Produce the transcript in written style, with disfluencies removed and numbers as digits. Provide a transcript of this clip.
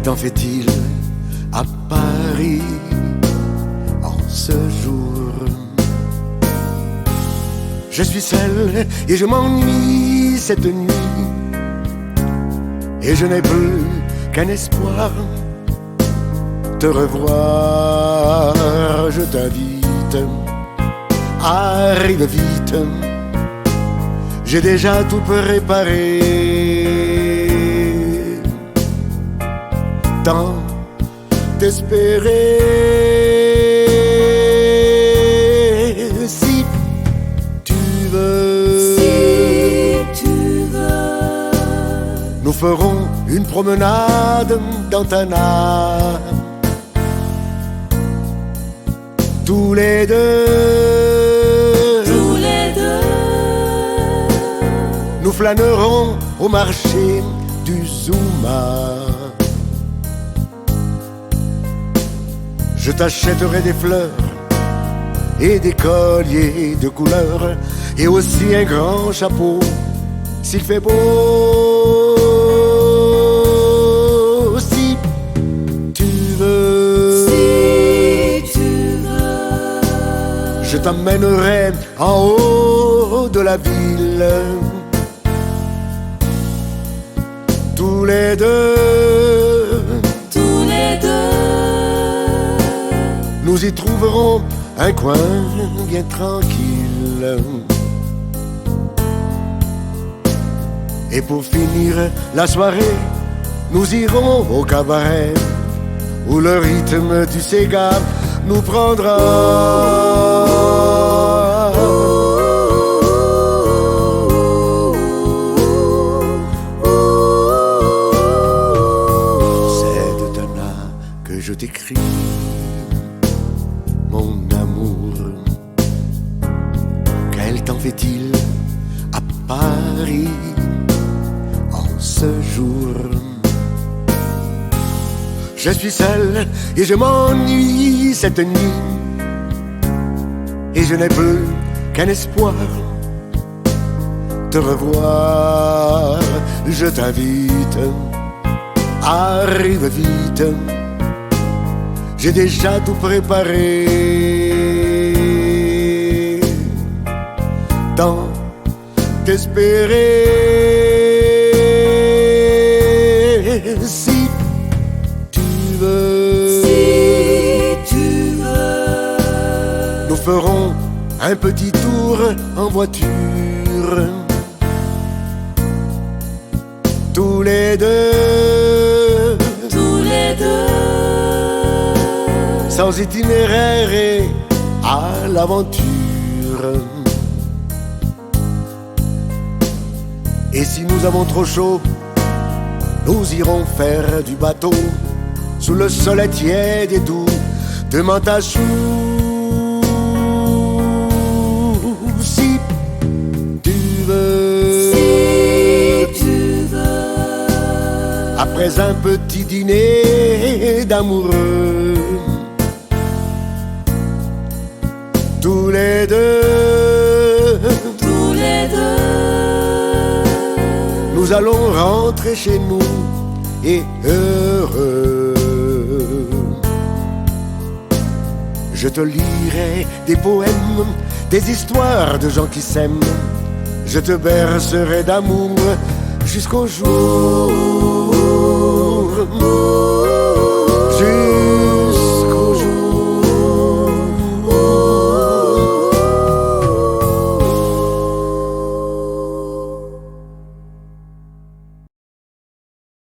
temps fait-il à Paris en ce jour? Je suis seul et je m'ennuie cette nuit, et je n'ai plus qu'un espoir, te revoir. Je t'invite, arrive vite, j'ai déjà tout préparé. Tant d'espérer. Si tu veux, nous ferons une promenade dans Tana, tous les deux. Nous flânerons au marché du Zouma. Je t'achèterai des fleurs et des colliers de couleur, et aussi un grand chapeau s'il fait beau. Si tu veux, je t'emmènerai en haut de la ville, tous les deux. Nous y trouverons un coin bien tranquille. Et pour finir la soirée, nous irons au cabaret, où le rythme du Sega nous prendra. C'est de Tana que je t'écris, mon amour. Quel temps fait-il à Paris en ce jour? Je suis seul et je m'ennuie cette nuit, et je n'ai plus qu'un espoir, te revoir. Je t'invite, arrive vite, j'ai déjà tout préparé. Tant d'espérer. Si tu veux, nous ferons un petit tour en voiture, tous les deux. Sans itinéraire et à l'aventure. Et si nous avons trop chaud, nous irons faire du bateau sous le soleil tiède et doux de Mantassou. Si tu veux, après un petit dîner d'amoureux, tous les deux, nous allons rentrer chez nous et heureux. Je te lirai des poèmes, des histoires de gens qui s'aiment. Je te bercerai d'amour jusqu'au jour